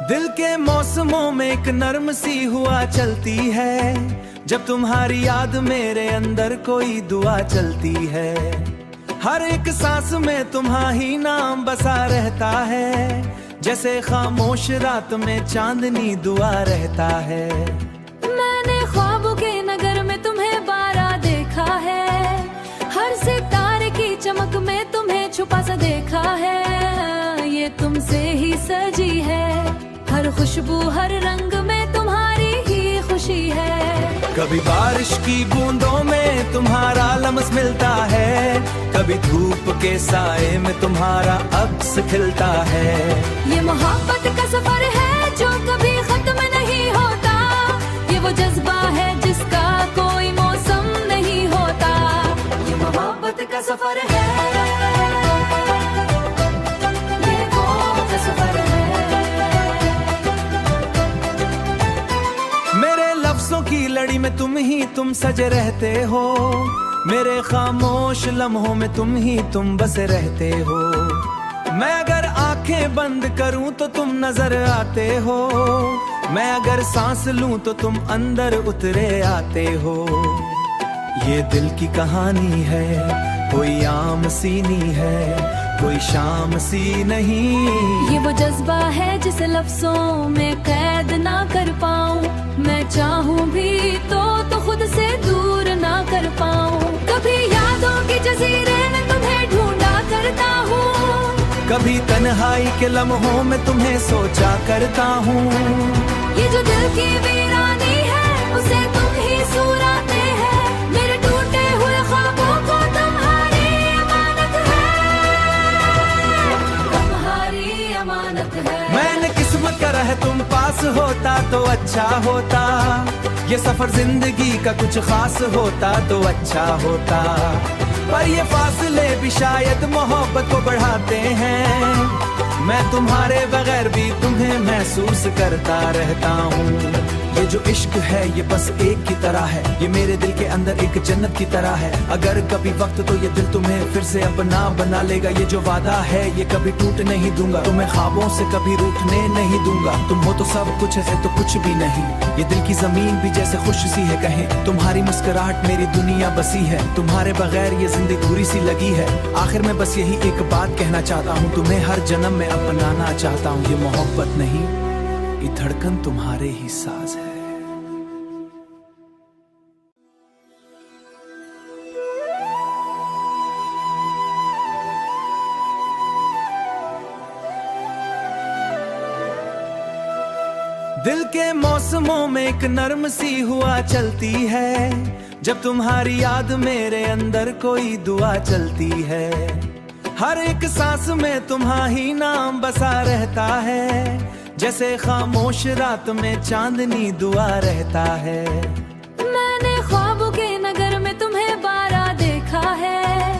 दिल के मौसमों में एक नर्म सी हुआ चलती है, जब तुम्हारी याद मेरे अंदर कोई दुआ चलती है। हर एक सांस में तुम्हारा ही नाम बसा रहता है, जैसे खामोश रात में चांदनी दुआ रहता है। मैंने ख्वाबों के नगर में तुम्हें बारा देखा है, हर सितारे की चमक में तुम्हें छुपा सा देखा है। ये तुमसे ही सजी है, हर खुशबू हर रंग में तुम्हारी ही खुशी है। कभी बारिश की बूंदों में तुम्हारा लम्स मिलता है, कभी धूप के साए में तुम्हारा अक्स खिलता है। ये मोहब्बत का सफर है जो कभी खत्म नहीं होता, ये वो जज्बा है जिसका कोई मौसम नहीं होता। ये मोहब्बत का सफर है, ये वो सफर है। मेरे लफ्जों की लड़ी में तुम सजे रहते हो, मेरे खामोश लम्हों में तुम बसे रहते हो। मैं अगर आंखें बंद करूं तो तुम नजर आते हो, मैं अगर सांस लूं तो तुम अंदर उतरे आते हो। ये दिल की कहानी है, कोई आम सी नहीं है, कोई शाम सी नहीं। ये वो जज्बा है जिसे लफ्जों में कैद ना कर पाऊं, मैं चाहूं भी तो खुद से दूर ना कर पाऊं। कभी यादों के जजीरे में तुम्हें ढूंढा करता हूँ, कभी तन्हाई के लम्हों में तुम्हें सोचा करता हूँ। ये जो दिल की वीरानी है उसे तुम ही सुराते हैं, मेरे टूटे हुए ख्वाबों को तुम्हारी अमानत है, तुम्हारी अमानत है। मैंने किस्मत करा है तुम पास होता तो अच्छा होता, ये सफर जिंदगी का कुछ खास होता तो अच्छा होता। पर ये फासले भी शायद मोहब्बत को बढ़ाते हैं, मैं तुम्हारे बगैर भी तुम्हें महसूस करता रहता हूँ। ये जो इश्क है ये बस एक की तरह है, ये मेरे दिल के अंदर एक जन्नत की तरह है। अगर कभी वक्त तो ये दिल तुम्हें फिर से अपना बना लेगा, ये जो वादा है ये कभी टूट नहीं दूंगा, तुम्हें ख्वाबों से कभी रूठने नहीं दूंगा। तुम हो तो सब कुछ है तो कुछ भी नहीं, ये दिल की जमीन भी जैसे खुश सी है कहें। तुम्हारी मुस्कुराहट मेरी दुनिया बसी है, तुम्हारे बगैर ये जिंदगी अधूरी सी लगी है। आखिर में बस यही एक बात कहना चाहता हूँ, तुम्हें हर जन्म में अपनाना चाहता हूँ। ये मोहब्बत नहीं, ये धड़कन तुम्हारे ही साज है। दिल के मौसमों में एक नर्म सी हुआ चलती है, जब तुम्हारी याद मेरे अंदर कोई दुआ चलती है। हर एक सांस में तुम्हारा ही नाम बसा रहता है, जैसे खामोश रात में चांदनी दुआ रहता है। मैंने ख्वाबों के नगर में तुम्हें बारा देखा है,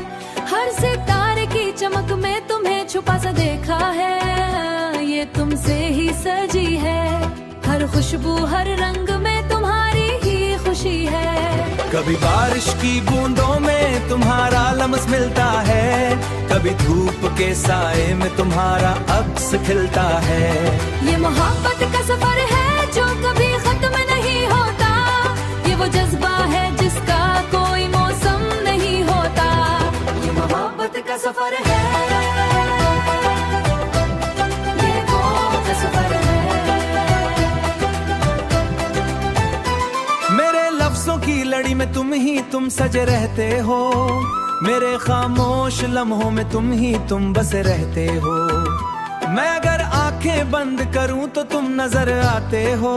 हर सितारे की चमक में तुम्हें छुपा सा देखा है। ये तुमसे ही सजी है, हर खुशबू हर रंग में तुम्हारी ही खुशी है। कभी बारिश की बूंदों में तुम्हारा लम्स मिलता है, कभी धूप के साए में तुम्हारा अक्स खिलता है। ये मोहब्बत का सफर है जो कभी खत्म नहीं होता, ये वो जज्बा है जिसका कोई मौसम नहीं होता। ये मोहब्बत का सफर है, ये वो सफर है। मेरे लफ्जों की लड़ी में तुम सजे रहते हो, मेरे खामोश लम्हों में तुम बसे रहते हो। मैं अगर आंखें बंद करूं तो तुम नजर आते हो,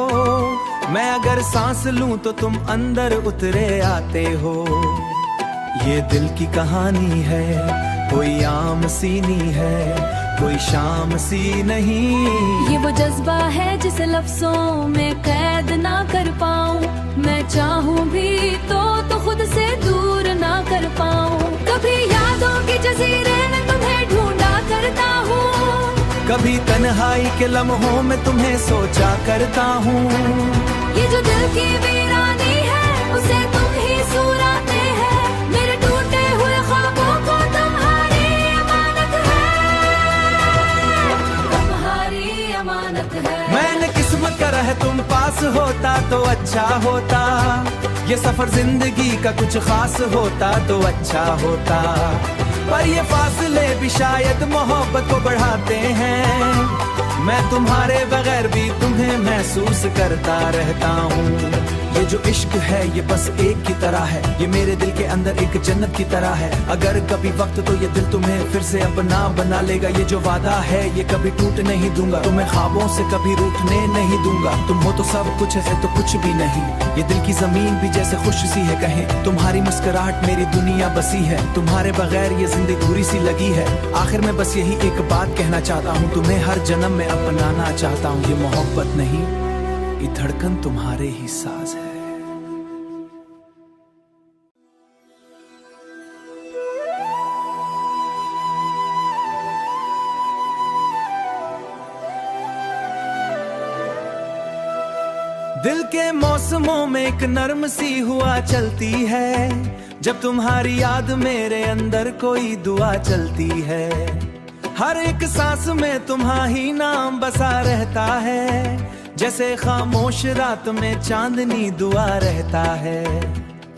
मैं अगर सांस लूं तो तुम अंदर उतरे आते हो। ये दिल की कहानी है, कोई आम सी नहीं है, कोई शाम सी नहीं। ये वो जज्बा है जिसे लफ्जों में कैद ना कर पाऊं, मैं चाहूं भी तो खुद से दूर ना कर पाऊं। कभी यादों के जजीरे में तुम्हें ढूंढा करता हूँ, कभी तन्हाई के लम्हों में तुम्हें सोचा करता हूँ। ये जो दिल की वीरानी है उसे तुम ही सुराते हैं, मेरे टूटे हुए ख्वाबों को तुम्हारी अमानत है, तुम्हारी अमानत है। तो अच्छा होता, ये सफर जिंदगी का कुछ खास होता तो अच्छा होता। पर ये फासले भी शायद मोहब्बत को बढ़ाते हैं, मैं तुम्हारे बगैर भी तुम्हें महसूस करता रहता हूँ। ये जो इश्क है ये बस एक की तरह है, ये मेरे दिल के अंदर एक जन्नत की तरह है। अगर कभी वक्त तो ये दिल तुम्हें फिर से अपना बना लेगा, ये जो वादा है ये कभी टूट नहीं दूंगा, तुम्हें ख्वाबों से कभी रूठने नहीं दूंगा। तुम हो तो सब कुछ है तो कुछ भी नहीं, ये दिल की जमीन भी जैसे खुश सी है कहें। तुम्हारी मुस्कुराहट मेरी दुनिया बसी है, तुम्हारे बगैर ये जिंदगी अधूरी सी लगी है। आखिर में बस यही एक बात कहना चाहता हूँ, तुम्हें हर जन्म में अपनाना चाहता हूँ। ये मोहब्बत नहीं, ये धड़कन तुम्हारे ही साज है। दिल के मौसमों में एक नर्म सी हुआ चलती है, जब तुम्हारी याद मेरे अंदर कोई दुआ चलती है। हर एक सांस में तुम्हारी नाम बसा रहता है, जैसे खामोश रात में चांदनी दुआ रहता है।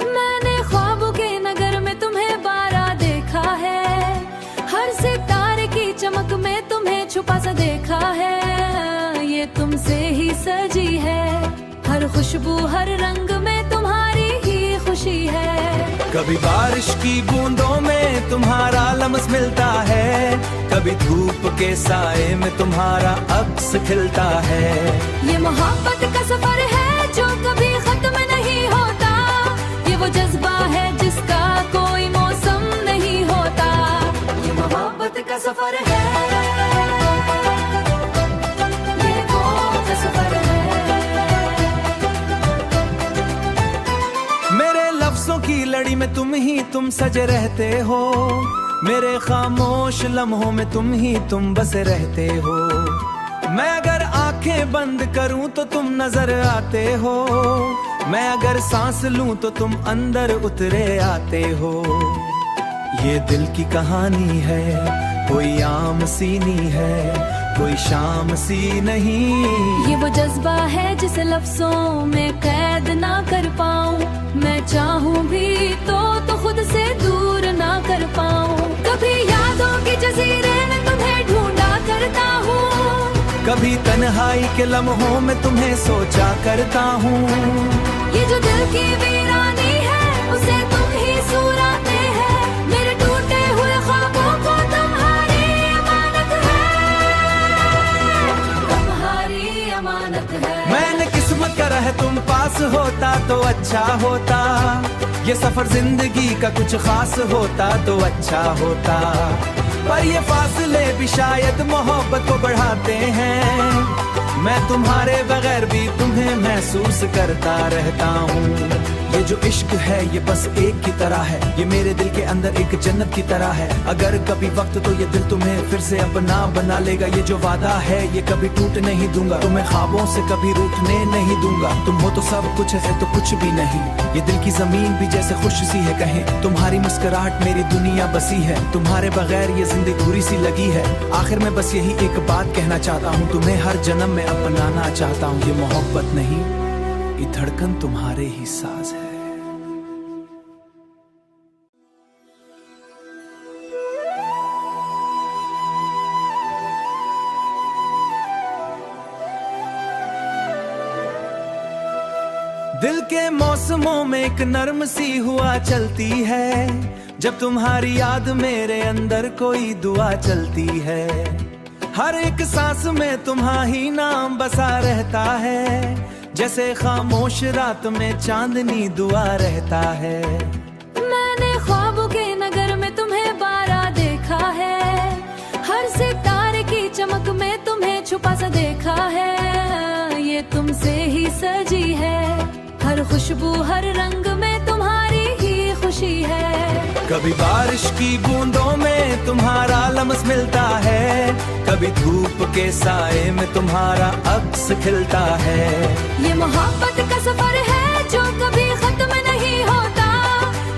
मैंने ख्वाबों के नगर में तुम्हें बारा देखा है, हर सितारे की चमक में तुम्हें छुपा सा देखा है। ये तुमसे ही सजी है, हर खुशबू हर रंग में तुम्हारी ही खुशी है। कभी बारिश की बूंदों में तुम्हारा लम्स मिलता है, कभी धूप के साए में तुम्हारा अक्स खिलता है। ये मोहब्बत का सफर है जो कभी खत्म नहीं होता, ये वो जज्बा है जिसका कोई मौसम नहीं होता। ये मोहब्बत का सफर है, ये वो सफर है। मेरे लफ्जों की लड़ी में तुम सजे रहते हो, मेरे खामोश लम्हों में तुम बसे रहते हो। मैं अगर आंखें बंद करूं तो तुम नजर आते हो, मैं अगर सांस लूं तो तुम अंदर उतरे आते हो। ये दिल की कहानी है, कोई आम सी नहीं है, कोई शाम सी नहीं। ये वो जज्बा है जिसे लफ्जों में कैद ना कर पाऊं, मैं चाहूं भी तो खुद से दूर ना कर पाऊं। कभी यादों के जजीरे में तुम्हें ढूंढा करता हूँ, कभी तन्हाई के लम्हों में तुम्हें सोचा करता हूँ। ये जो दिल की वीरानी है उसे तुम ही सुराते हैं, मेरे टूटे हुए ख्वाबों को तुम्हारी अमानत है, तुम्हारी अमानत है। मैंने किस्मत करा है तुम पास होता तो अच्छा होता, ये सफर जिंदगी का कुछ खास होता तो अच्छा होता। पर ये फासले भी शायद मोहब्बत को बढ़ाते हैं, मैं तुम्हारे बगैर भी तुम्हें महसूस करता रहता हूँ। ये जो इश्क है ये बस एक की तरह है, ये मेरे दिल के अंदर एक जन्नत की तरह है। अगर कभी वक्त तो ये दिल तुम्हें फिर से अपना बना लेगा, ये जो वादा है ये कभी टूट नहीं दूंगा, तुम्हें ख्वाबों से कभी रूठने नहीं दूंगा। तुम हो तो सब कुछ है तो कुछ भी नहीं, ये दिल की जमीन भी जैसे खुश सी है कहें। तुम्हारी मुस्कुराहट मेरी दुनिया बसी है, तुम्हारे बगैर ये जिंदगी अधूरी सी लगी है। आखिर में बस यही एक बात कहना चाहता हूँ, तुम्हें हर जन्म में अपनाना चाहता हूँ। ये मोहब्बत नहीं, ये धड़कन तुम्हारे ही साज है। दिल के मौसमों में एक नर्म सी हुआ चलती है, जब तुम्हारी याद मेरे अंदर कोई दुआ चलती है। हर एक सांस में तुम्हारी नाम बसा रहता है, जैसे खामोश रात में चांदनी दुआ रहता है। मैंने ख्वाबों के नगर में तुम्हें बारा देखा है, हर सितारे की चमक में तुम्हें छुपा सा देखा है। ये तुमसे ही सजी है, हर खुशबू हर रंग में तुम्हारी ही खुशी है। कभी बारिश की बूंदों में तुम्हारा लम्स मिलता है, कभी धूप के साए में तुम्हारा अक्स खिलता है। ये मोहब्बत का सफर है जो कभी खत्म नहीं होता,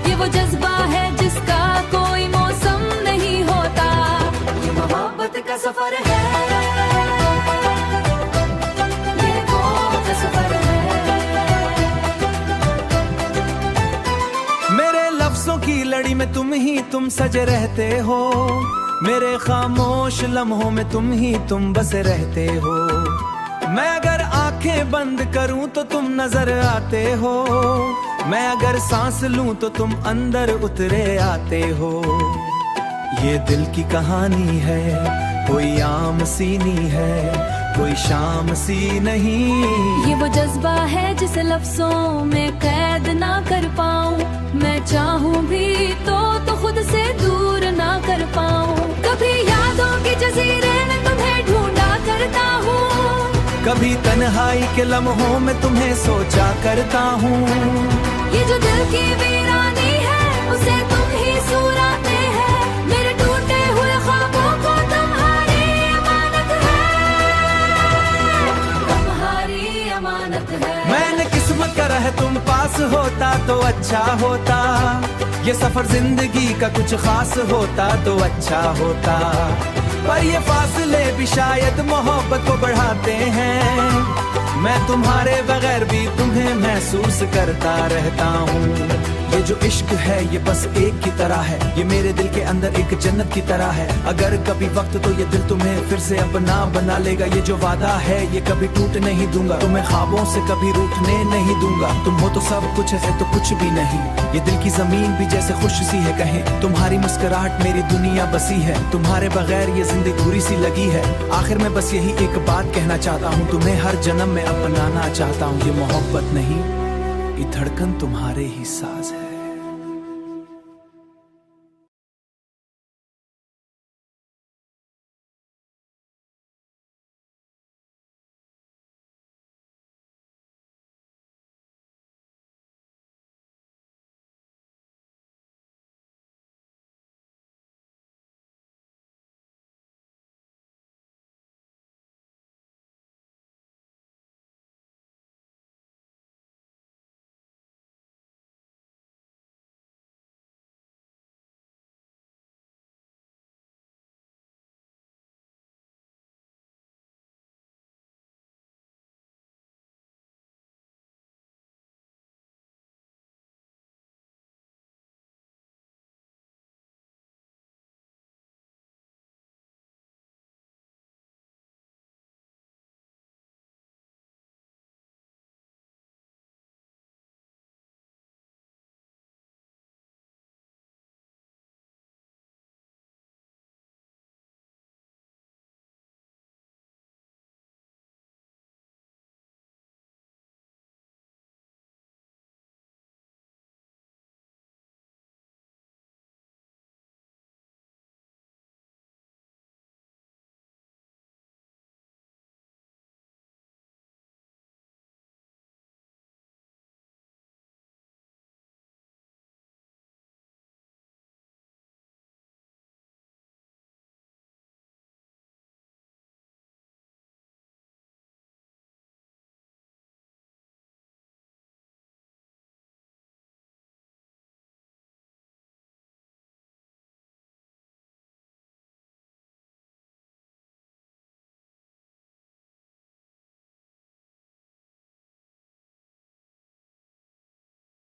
ये वो जज्बा है जिसका कोई मौसम नहीं होता। ये मोहब्बत का सफर है, ये वो सफर है। में तुम सजे रहते हो, मेरे खामोश लम्हों में तुम बसे रहते हो। मैं अगर आंखें बंद करूं तो तुम नजर आते हो, मैं अगर सांस लूं तो तुम अंदर उतरे आते हो। ये दिल की कहानी है, कोई आम सी नहीं है, कोई शाम सी नहीं। ये वो जज्बा है जिसे लफ्जों में कैद ना कर पाऊं, मैं चाहूं भी तो खुद से दूर ना कर पाऊं। कभी यादों के जजीरे में तुम्हें ढूंढा करता हूँ, कभी तन्हाई के लम्हों में तुम्हें सोचा करता हूँ। ये जो दिल की वीरानी है उसे तुम ही सुराते हैं, मेरे टूटे हुए ख्वाबों को तुम्हारी अमानत है, तुम्हारी अमानत है। मैंने किस्मत करा है तुम पास होता तो अच्छा होता, ये सफर जिंदगी का कुछ खास होता तो अच्छा होता। पर ये फासले भी शायद मोहब्बत को बढ़ाते हैं, मैं तुम्हारे बगैर भी तुम्हें महसूस करता रहता हूँ। ये जो इश्क है ये बस एक की तरह है, ये मेरे दिल के अंदर एक जन्नत की तरह है। अगर कभी वक्त तो ये दिल तुम्हें फिर से अपना बना लेगा, ये जो वादा है ये कभी टूट नहीं दूंगा, तुम्हें ख्वाबों से कभी रूठने नहीं दूंगा। तुम हो तो सब कुछ है तो कुछ भी नहीं, ये दिल की जमीन भी जैसे खुश सी है कहें, तुम्हारी मुस्कुराहट मेरी दुनिया बसी है, तुम्हारे बगैर ये जिंदगी पूरी सी लगी है। आखिर में बस यही एक बात कहना चाहता हूँ, तुम्हें हर जन्म में अपनाना चाहता हूँ। ये मोहब्बत नहीं, ये धड़कन तुम्हारे ही साज है।